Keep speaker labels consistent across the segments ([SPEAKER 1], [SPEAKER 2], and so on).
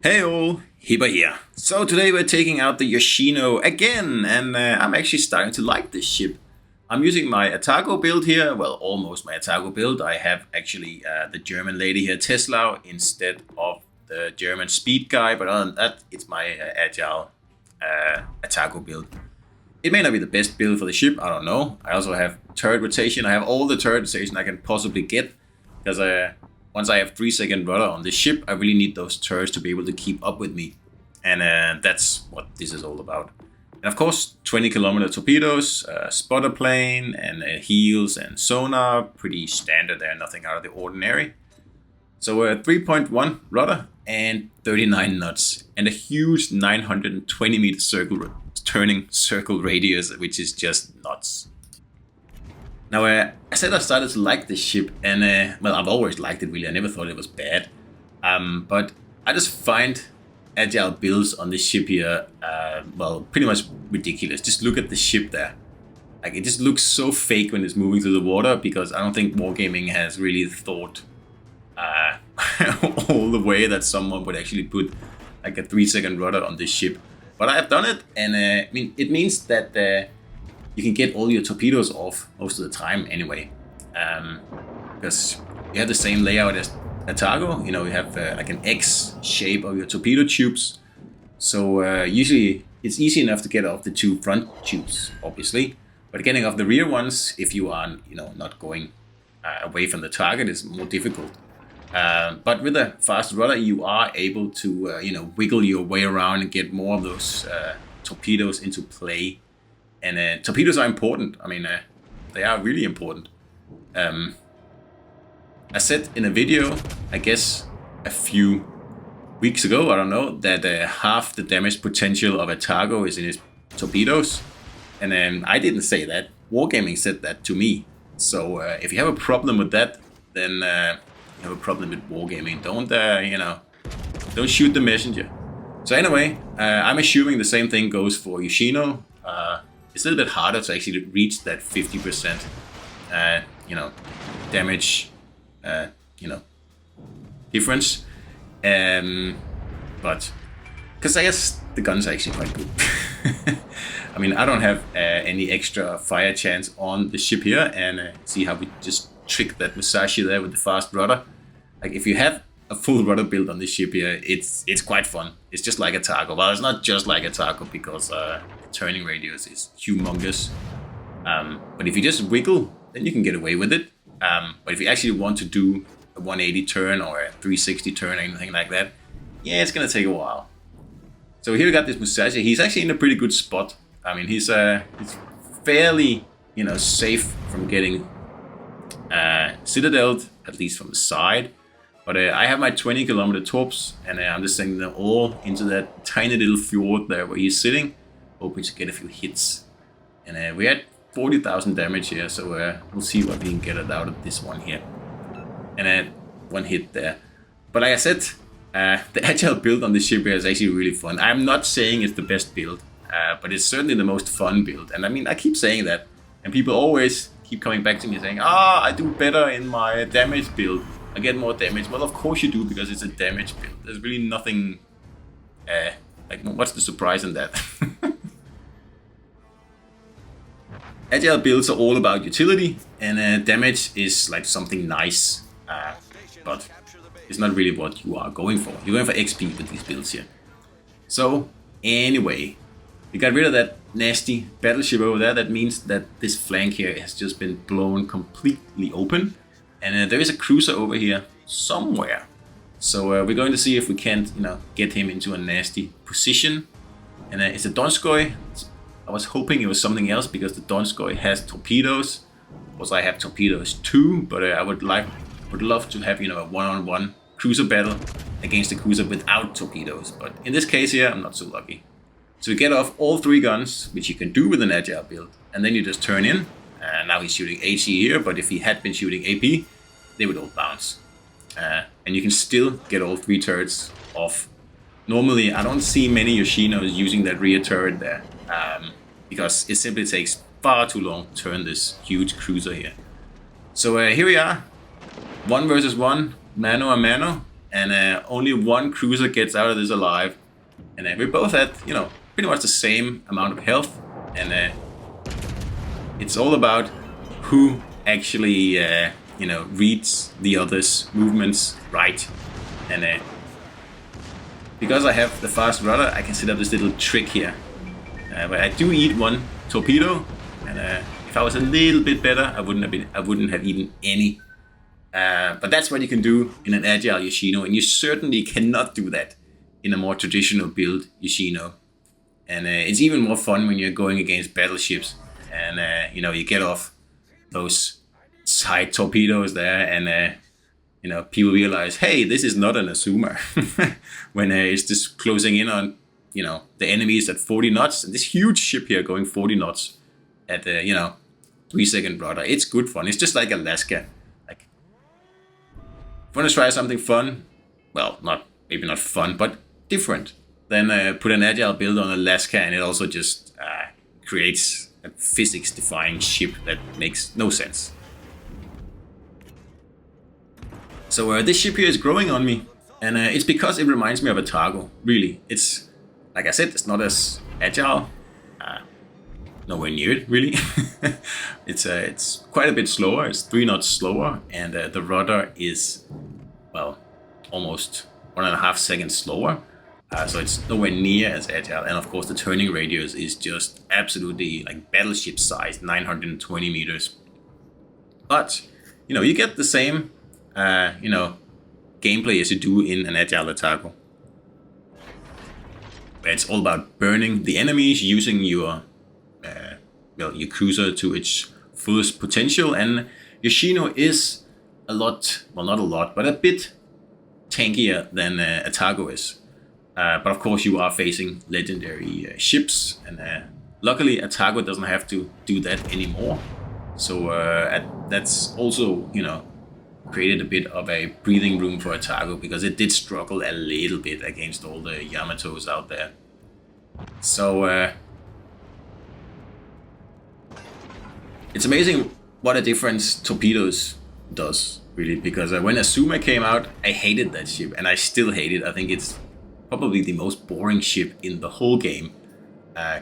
[SPEAKER 1] Hey all, Hibber here. So today we're taking out the Yoshino again, and I'm actually starting to like this ship. I'm using my Atago build here, well almost my Atago build. I have actually the German lady here, Tesla, instead of the German speed guy, but other than that, it's my agile Atago build. It may not be the best build for the ship, I don't know. I also have turret rotation, I have all the turret rotation I can possibly get, because once I have 3-second rudder on this ship, I really need those turrets to be able to keep up with me. And that's what this is all about. And of course, 20-kilometer torpedoes, spotter plane, and heels and sonar. Pretty standard there, nothing out of the ordinary. So 3.1 rudder and 39 knots. And a huge 920 meter turning circle radius, which is just nuts. Now, I said I started to like this ship, and well, I've always liked it really. I never thought it was bad. But I just find agile builds on this ship here, well, pretty much ridiculous. Just look at the ship there. Like, it just looks so fake when it's moving through the water, because I don't think Wargaming has really thought all the way that someone would actually put like a 3-second rudder on this ship. But I have done it, and I mean, it means that you can get all your torpedoes off most of the time anyway, because you have the same layout as Atago. You know, you have like an X shape of your torpedo tubes, so usually it's easy enough to get off the two front tubes, obviously, but getting off the rear ones, if you are not going away from the target, is more difficult. But with a fast rudder, you are able to wiggle your way around and get more of those torpedoes into play. And torpedoes are important. I mean, they are really important. I said in a video, I guess a few weeks ago, I don't know, that half the damage potential of Atago is in its torpedoes. And I didn't say that. Wargaming said that to me. So if you have a problem with that, then you have a problem with Wargaming. Don't shoot the messenger. So anyway, I'm assuming the same thing goes for Yoshino. It's a little bit harder to actually reach that 50% damage difference, but because I guess the guns are actually quite good. I mean, I don't have any extra fire chance on the ship here, and see how we just trick that Musashi there with the fast rudder. Like, if you have a full rudder build on this ship here, it's quite fun. It's just like Atago. Well, it's not just like Atago, because turning radius is humongous. But if you just wiggle, then you can get away with it. But if you actually want to do a 180 turn or a 360 turn or anything like that, yeah, it's gonna take a while. So here we got this Musashi. He's actually in a pretty good spot. I mean, he's fairly safe from getting citadeled, at least from the side. But I have my 20-kilometer torps, and I'm just sending them all into that tiny little fjord there where he's sitting, hoping to get a few hits. And we had 40,000 damage here, so we'll see what we can get out of this one here. And one hit there. But like I said, the agile build on this ship here is actually really fun. I'm not saying it's the best build, but it's certainly the most fun build. And I mean, I keep saying that, and people always keep coming back to me saying, I do better in my damage build. I get more damage. Well, of course you do, because it's a damage build. There's really nothing, like, what's the surprise in that? Agile builds are all about utility, and damage is like something nice, but it's not really what you are going for. You're going for XP with these builds here. So anyway, we got rid of that nasty battleship over there. That means that this flank here has just been blown completely open, and there is a cruiser over here somewhere. So we're going to see if we can't get him into a nasty position. And it's a Donskoy. I was hoping it was something else, because the Donskoy has torpedoes. Of course, I have torpedoes too, but I would love to have a one-on-one cruiser battle against a cruiser without torpedoes. But in this case here, I'm not so lucky. So we get off all 3 guns, which you can do with an agile build, and then you just turn in. And now he's shooting HE here, but if he had been shooting AP, they would all bounce. And you can still get all 3 turrets off. Normally, I don't see many Yoshinos using that rear turret there, because it simply takes far too long to turn this huge cruiser here. So here we are, 1 versus 1, mano a mano, and only one cruiser gets out of this alive. And we're both at, you know, pretty much the same amount of health, and it's all about who actually, you know, reads the other's movements right. And because I have the fast rudder, I can set up this little trick here, where I do eat one torpedo, and if I was a little bit better, I wouldn't have eaten any. But that's what you can do in an agile Yoshino, and you certainly cannot do that in a more traditional build Yoshino. And it's even more fun when you're going against battleships, and you know, you get off those side torpedoes there, and you know, people realize, hey, this is not an Azuma, when it's just closing in on, you know, the enemies at 40 knots, and this huge ship here going 40 knots at you know, 3-second rudder. It's good fun. It's just like Alaska. Like, if you want to try something fun, well, maybe not fun, but different, then put an agile build on Alaska, and it also just creates a physics-defying ship that makes no sense. So this ship here is growing on me, and it's because it reminds me of Atago, really. It's, like I said, it's not as agile, nowhere near it, really. It's quite a bit slower, it's 3 knots slower, and the rudder is, well, almost 1.5 seconds slower. So it's nowhere near as agile, and of course the turning radius is just absolutely like battleship size, 920 meters. But, you know, you get the same, you know, gameplay as you do in an agile Atago. It's all about burning the enemies, using your well, your cruiser to its fullest potential, and Yoshino is a lot, well, not a lot, but a bit tankier than Atago is. But of course you are facing legendary ships, and luckily Atago doesn't have to do that anymore. So that's also, you know, created a bit of a breathing room for Atago, because it did struggle a little bit against all the Yamatos out there. So it's amazing what a difference torpedoes does, really, because when Azuma came out, I hated that ship, and I still hate it. I think it's probably the most boring ship in the whole game,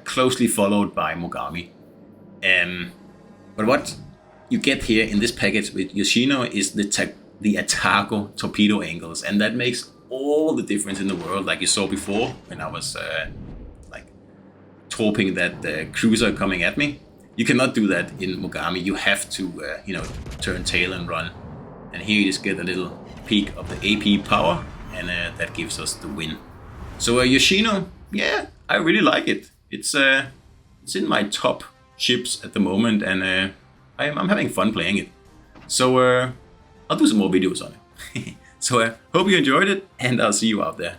[SPEAKER 1] closely followed by Mogami. But what you get here in this package with Yoshino is the Atago torpedo angles, and that makes all the difference in the world. Like you saw before when I was like torping that cruiser coming at me. You cannot do that in Mogami. You have to, you know, turn tail and run. And here you just get a little peek of the AP power, and that gives us the win. So Yoshino, yeah, I really like it. It's in my top ships at the moment, and I'm having fun playing it. So I'll do some more videos on it. So hope you enjoyed it, and I'll see you out there.